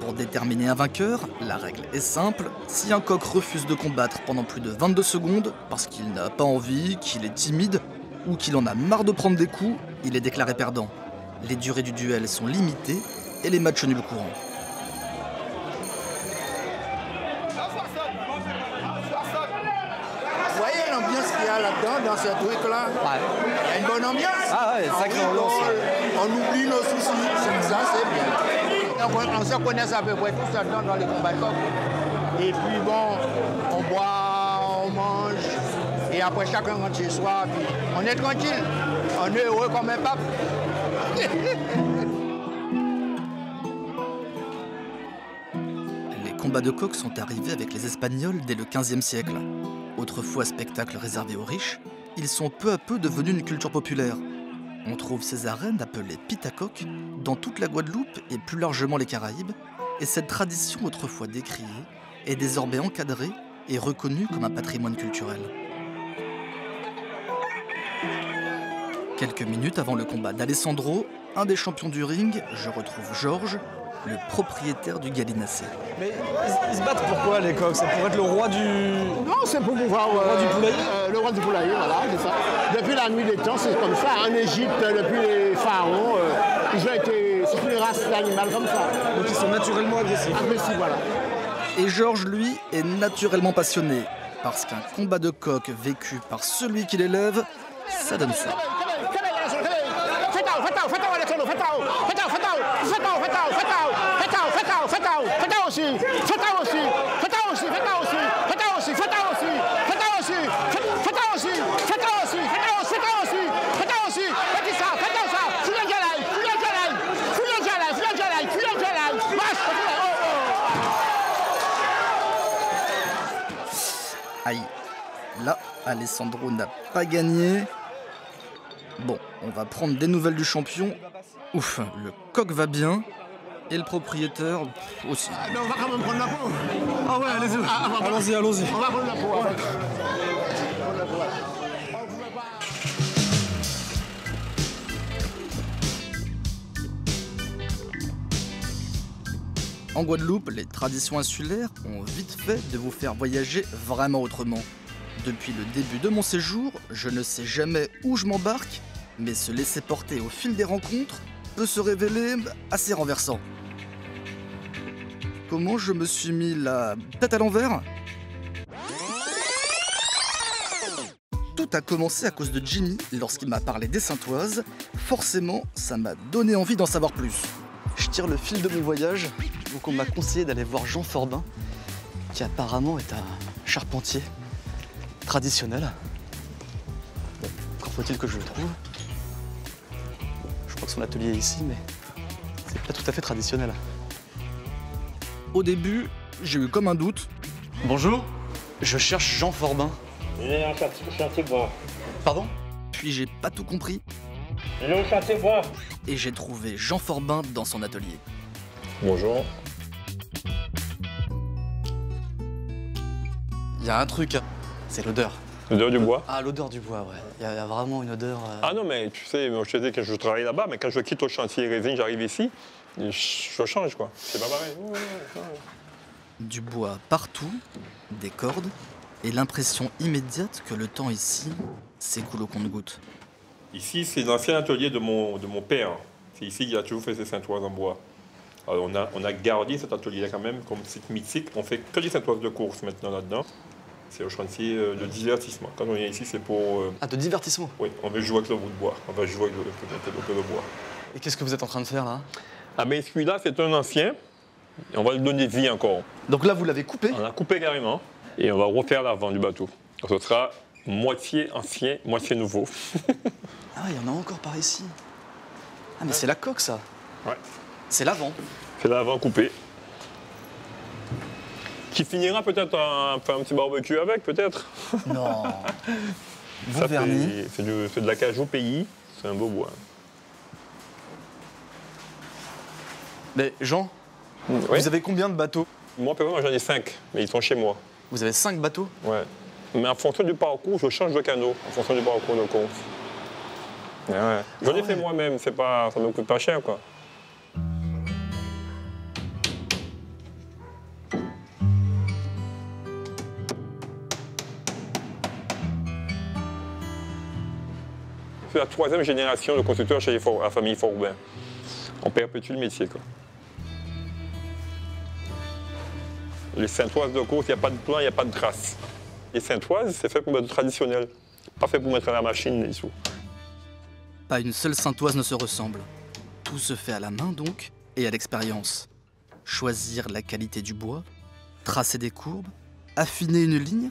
Pour déterminer un vainqueur, la règle est simple. Si un coq refuse de combattre pendant plus de 22 secondes, parce qu'il n'a pas envie, qu'il est timide, ou qu'il en a marre de prendre des coups, il est déclaré perdant. Les durées du duel sont limitées et les matchs nuls courants. Vous voyez l'ambiance qu'il y a là-dedans, dans ce truc-là? Ouais. Il y a une bonne ambiance. Ah ouais, sacrée ambiance. On oublie nos soucis. Ça, c'est bien. On se connaît à peu près tous là-dedans dans les combats de coq. Et puis bon, on boit, on mange. Et après, chacun rentre chez soi. Puis on est tranquille. On est heureux comme un pape. Les combats de coqs sont arrivés avec les Espagnols dès le XVe siècle. Autrefois spectacle réservé aux riches, ils sont peu à peu devenus une culture populaire. On trouve ces arènes appelées pit à coq dans toute la Guadeloupe et plus largement les Caraïbes, et cette tradition autrefois décriée est désormais encadrée et reconnue comme un patrimoine culturel. Quelques minutes avant le combat d'Alessandro, un des champions du ring, je retrouve Georges, le propriétaire du Gallinacé. Mais ils se battent pourquoi les coqs? C'est pour être le roi du... Non, c'est pour pouvoir... Le roi du poulailler le roi du poulailler, voilà, c'est ça. Depuis la nuit des temps, c'est comme ça. En Égypte, depuis les pharaons, ils ont été... C'est une race d'animal comme ça. Donc ils sont naturellement agressifs. Agressifs, voilà. Et Georges, lui, est naturellement passionné, parce qu'un combat de coq vécu par celui qui l'élève, ça donne ça. Aïe, là, Alessandro n'a pas gagné. Bon, on va prendre des nouvelles du champion. Ouf, le coq va bien. Et le propriétaire aussi. Mais on va quand même prendre la peau. Ah ouais, allez-y. Allons-y, allons-y. On va prendre la peau. Ouais. En Guadeloupe, les traditions insulaires ont vite fait de vous faire voyager vraiment autrement. Depuis le début de mon séjour, je ne sais jamais où je m'embarque, mais se laisser porter au fil des rencontres peut se révéler assez renversant. Comment je me suis mis la tête à l'envers? Tout a commencé à cause de Jimmy lorsqu'il m'a parlé des Saintoises. Forcément, ça m'a donné envie d'en savoir plus. Je tire le fil de mon voyage, donc on m'a conseillé d'aller voir Jean Forbin, qui apparemment est un charpentier traditionnel. Bon, encore faut-il que je le trouve. Je crois que son atelier est ici, mais c'est pas tout à fait traditionnel. Au début, j'ai eu comme un doute. Bonjour, je cherche Jean Forbin. Il est en chantier bois. Pardon? Puis j'ai pas tout compris. Il est au chantier bois. Et j'ai trouvé Jean Forbin dans son atelier. Bonjour. Il y a un truc, c'est l'odeur. L'odeur du bois? Ah, l'odeur du bois, ouais. Il y a vraiment une odeur... Ah non, mais tu sais, moi, je te dis que je travaille là-bas, mais quand je quitte au chantier résine, j'arrive ici, je change, quoi. C'est pas pareil. Du bois partout, des cordes, et l'impression immédiate que le temps ici s'écoule au compte-gouttes. Ici, c'est l'ancien atelier de mon père. C'est ici qu'il a toujours fait ses Saintoises en bois. Alors, on a gardé cet atelier-là quand même comme site mythique. On fait que des Saintoises de course maintenant là-dedans. C'est un chantier de divertissement. Quand on vient ici, c'est pour... Ah, de divertissement? Oui, on veut jouer avec le bout de bois. On va jouer avec le bois. Et qu'est-ce que vous êtes en train de faire là? Ah ben celui-là, c'est un ancien. Et on va lui donner vie encore. Donc là, vous l'avez coupé? On l'a coupé carrément. Et on va refaire l'avant du bateau. Donc, ce sera moitié ancien, moitié nouveau. Ah, il y en a encore par ici. Ah, mais c'est la coque, ça. Ouais. C'est l'avant. C'est l'avant coupé. Qui finira peut-être à faire un petit barbecue avec, peut-être. Non. Ça vernis. C'est de l'acajou pays. C'est un beau bois. Mais Jean, oui? Vous avez combien de bateaux? Moi, personnellement, j'en ai 5, mais ils sont chez moi. Vous avez 5 bateaux? Ouais. Mais en fonction du parcours, je change de canot, en fonction du parcours de course. Ouais. J'en ai fait moi-même, ça me coûte pas cher, quoi. C'est la 3e génération de constructeurs chez la famille Forbin. On perpétue le métier, quoi. Les Saintoises de course, il n'y a pas de plan, il n'y a pas de trace. Les Saintoises, c'est fait pour mettre traditionnel, pas fait pour mettre à la machine et tout. Pas une seule Saintoise ne se ressemble. Tout se fait à la main donc, et à l'expérience. Choisir la qualité du bois, tracer des courbes, affiner une ligne,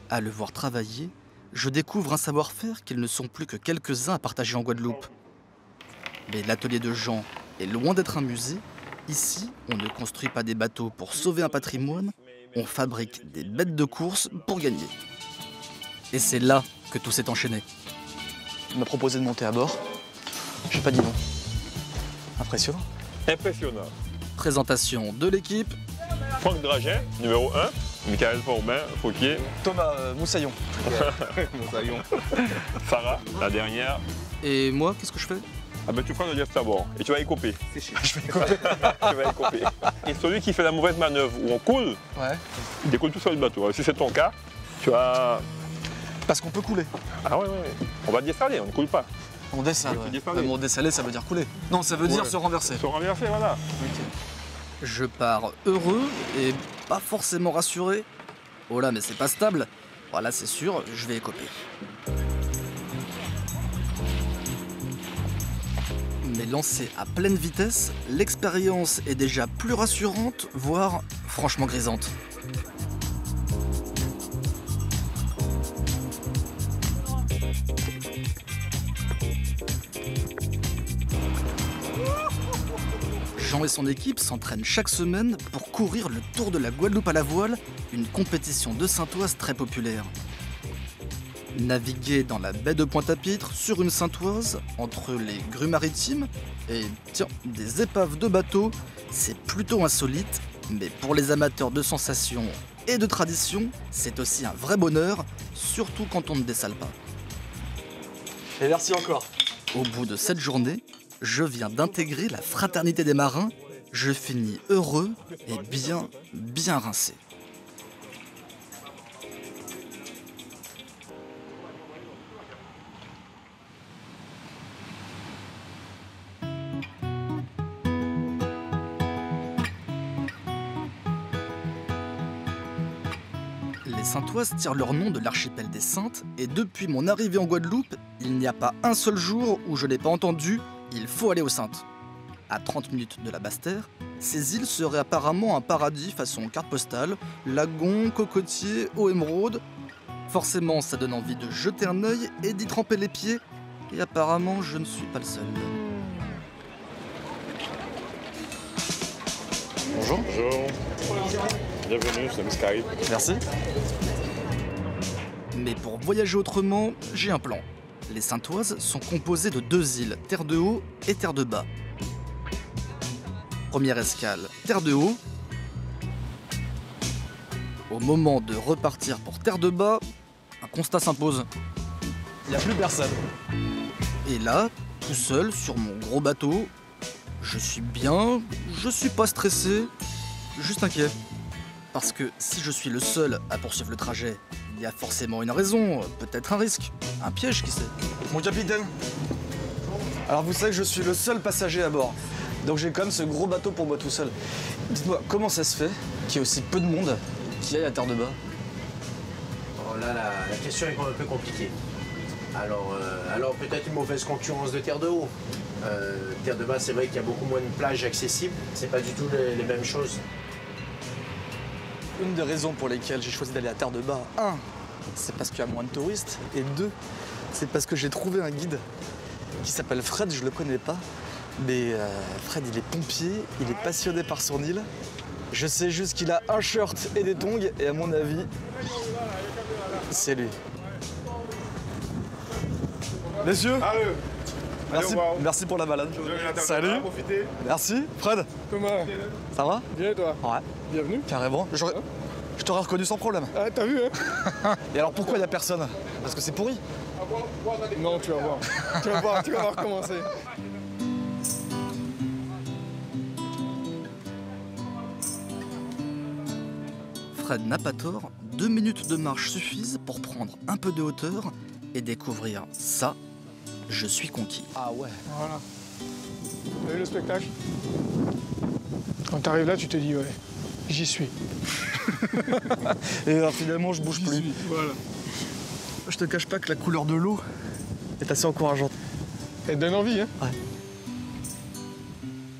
à le voir travailler, je découvre un savoir-faire qu'ils ne sont plus que quelques-uns à partager en Guadeloupe. Mais l'atelier de Jean est loin d'être un musée. Ici, on ne construit pas des bateaux pour sauver un patrimoine, on fabrique des bêtes de course pour gagner. Et c'est là que tout s'est enchaîné. Il m'a proposé de monter à bord. J'ai pas dit non. Impressionnant. Impressionnant. Présentation de l'équipe. Franck Dragin, numéro 1. Michael Forbin, Fauquier. Thomas Moussaillon. Moussaillon. Sarah, la dernière. Et moi, qu'est-ce que je fais? Ah ben tu feras le lift à bord et tu vas y couper. C'est chiant. Je vais y couper. Tu vas y couper. Et celui qui fait la mauvaise manœuvre où on coule, il découle tout sur le bateau. Alors, si c'est ton cas, tu vas... Parce qu'on peut couler. Ah ouais. On va dessaler, on ne coule pas. On dessale, ouais. Bon, dessaler, ça veut dire couler. Non, ça veut dire se renverser. Se renverser, voilà. Okay. Je pars heureux et pas forcément rassuré. Oh là, mais c'est pas stable. Voilà, c'est sûr, je vais écoper. Mais lancé à pleine vitesse, l'expérience est déjà plus rassurante, voire franchement grisante. Jean et son équipe s'entraînent chaque semaine pour courir le Tour de la Guadeloupe à la voile, une compétition de Saintoise très populaire. Naviguer dans la baie de Pointe-à-Pitre sur une Saintoise, entre les grues maritimes et, tiens, des épaves de bateaux, c'est plutôt insolite, mais pour les amateurs de sensations et de tradition, c'est aussi un vrai bonheur, surtout quand on ne dessale pas. Et merci encore. Au bout de cette journée, je viens d'intégrer la fraternité des marins, je finis heureux et bien rincé. Saintoises tirent leur nom de l'archipel des Saintes et depuis mon arrivée en Guadeloupe, il n'y a pas un seul jour où je n'ai pas entendu « il faut aller aux Saintes ». À 30 minutes de la Basse-Terre, ces îles seraient apparemment un paradis façon carte postale, lagon, cocotier, eau émeraude. Forcément, ça donne envie de jeter un œil et d'y tremper les pieds. Et apparemment, je ne suis pas le seul. Bonjour. Bonjour. Bienvenue, c'est Miss Carrie. Merci. Mais pour voyager autrement, j'ai un plan. Les Saintoises sont composées de 2 îles, Terre de Haut et Terre de Bas. Première escale, Terre de Haut. Au moment de repartir pour Terre de Bas, un constat s'impose. Il n'y a plus personne. Et là, tout seul sur mon gros bateau, je suis bien, je suis pas stressé, juste inquiet. Parce que si je suis le seul à poursuivre le trajet, il y a forcément une raison, peut-être un risque, un piège qui sait. Mon capitaine. Alors vous savez que je suis le seul passager à bord. Donc j'ai quand même ce gros bateau pour moi tout seul. Dites-moi, comment ça se fait qu'il y ait aussi peu de monde qui aille à Terre de Bas? Oh là, la question est un peu compliquée. Alors peut-être une mauvaise concurrence de Terre de Haut. Terre de Bas, c'est vrai qu'il y a beaucoup moins de plages accessibles. C'est pas du tout les mêmes choses. Une des raisons pour lesquelles j'ai choisi d'aller à Terre de Bas, 1, c'est parce qu'il y a moins de touristes, et 2, c'est parce que j'ai trouvé un guide qui s'appelle Fred, je le connais pas, mais Fred il est pompier, il est passionné par son île. Je sais juste qu'il a un shirt et des tongs, et à mon avis, c'est lui. Messieurs, merci pour la balade. Salut. Merci. Fred. Comment? Ça va? Bien et toi? Ouais. Bienvenue. Carrément. Je t'aurais reconnu sans problème. Ah, t'as vu, hein? Et alors pourquoi il n'y a personne? Parce que c'est pourri? Non, tu vas voir. tu vas voir recommencer. Fred n'a pas tort, 2 minutes de marche suffisent pour prendre un peu de hauteur et découvrir ça. Je suis conquis. Ah ouais. Voilà. T'as vu le spectacle? Quand t'arrives là, tu te dis, ouais, j'y suis. Et finalement, je bouge plus. Voilà. Je te cache pas que la couleur de l'eau est assez encourageante. Elle donne envie, hein? Ouais.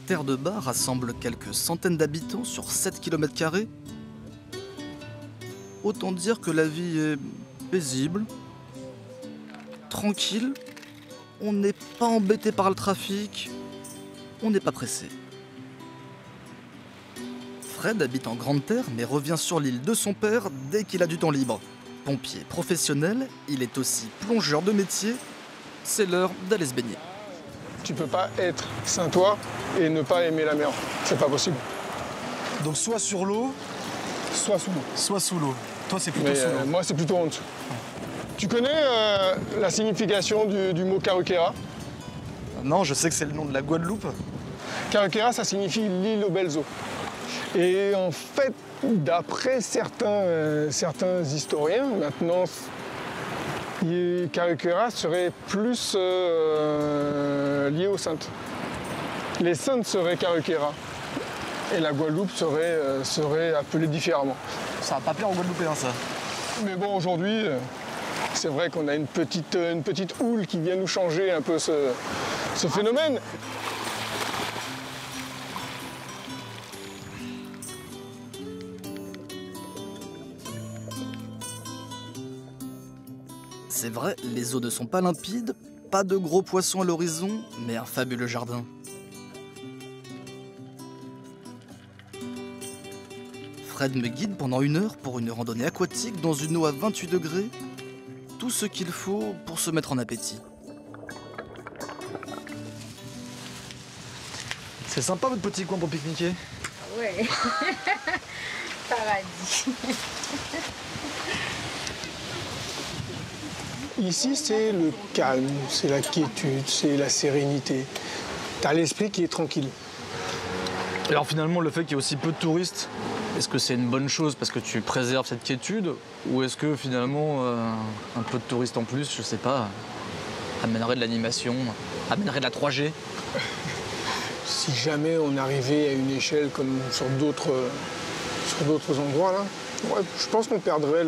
Terre de Bas rassemble quelques centaines d'habitants sur 7 km². Autant dire que la vie est paisible, tranquille, on n'est pas embêté par le trafic, on n'est pas pressé. Fred habite en Grande Terre mais revient sur l'île de son père dès qu'il a du temps libre. Pompier professionnel, il est aussi plongeur de métier, c'est l'heure d'aller se baigner. Tu peux pas être Saintois et ne pas aimer la mer, c'est pas possible. Donc soit sur l'eau, soit sous l'eau. Soit sous l'eau. Toi c'est plutôt sous l'eau. Moi c'est plutôt en dessous. Tu connais la signification du mot Carruquera? Non, je sais que c'est le nom de la Guadeloupe. Carruquera, ça signifie l'île aux belles eaux. Et en fait, d'après certains historiens, maintenant, Carruquera serait plus lié aux Saintes. Les Saintes seraient Carruquera. Et la Guadeloupe serait appelée différemment. Ça va pas plaire aux Guadeloupéens, ça. Mais bon, aujourd'hui, c'est vrai qu'on a une petite houle qui vient nous changer un peu ce phénomène. C'est vrai, les eaux ne sont pas limpides, pas de gros poissons à l'horizon, mais un fabuleux jardin. Fred me guide pendant 1 heure pour une randonnée aquatique dans une eau à 28 degrés. Tout ce qu'il faut pour se mettre en appétit. C'est sympa votre petit coin pour pique-niquer. Ouais. Paradis. Ici, c'est le calme, c'est la quiétude, c'est la sérénité. T'as l'esprit qui est tranquille. Et alors finalement, le fait qu'il y ait aussi peu de touristes, est-ce que c'est une bonne chose parce que tu préserves cette quiétude? Ou est-ce que finalement, un peu de touristes en plus, je sais pas, amènerait de l'animation, amènerait de la 3G? Si jamais on arrivait à une échelle comme sur d'autres endroits, là, Ouais, je pense qu'on perdrait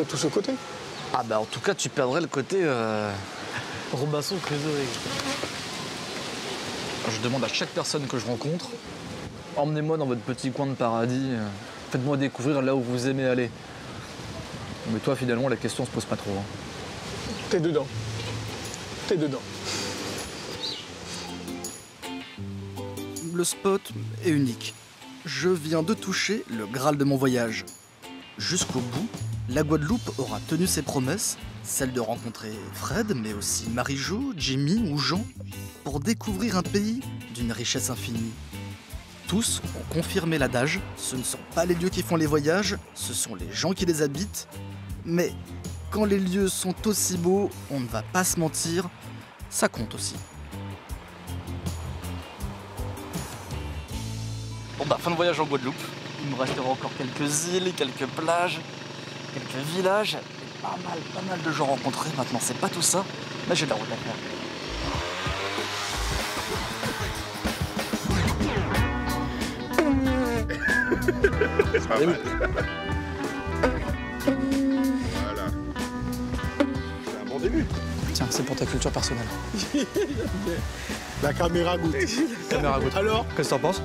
tout ce côté. Ah bah en tout cas, tu perdrais le côté Robinson Crusoe. Je demande à chaque personne que je rencontre, emmenez-moi dans votre petit coin de paradis, faites-moi découvrir là où vous aimez aller. Mais toi, finalement, la question se pose pas trop. Hein. T'es dedans. T'es dedans. Le spot est unique. Je viens de toucher le Graal de mon voyage. Jusqu'au bout, la Guadeloupe aura tenu ses promesses, celle de rencontrer Fred, mais aussi Marie-Jo, Jimmy ou Jean, pour découvrir un pays d'une richesse infinie. Tous ont confirmé l'adage, ce ne sont pas les lieux qui font les voyages, ce sont les gens qui les habitent. Mais quand les lieux sont aussi beaux, on ne va pas se mentir, ça compte aussi. Bon bah, fin de voyage en Guadeloupe. Il me restera encore quelques îles, quelques plages, quelques villages. Pas mal de gens rencontrés. Maintenant, c'est pas tout ça, mais j'ai de la route à faire. C'est pas mal. Voilà. C'est un bon début. Tiens, c'est pour ta culture personnelle. La caméra goûte. Caméra goutte. Alors, qu'est-ce que t'en penses?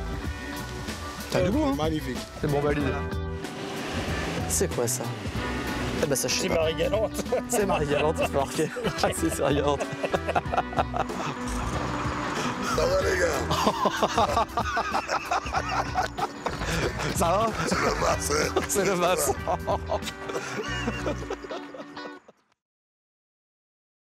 T'as du goût, hein? Magnifique. C'est bon, validé. C'est quoi ça? Eh ben ça, je sais pas. C'est Marie Galante. C'est Marie Galante, c'est marqué. Ah, c'est sérieux. Ça va les gars? Ça va? C'est le bassin. C'est le bassin.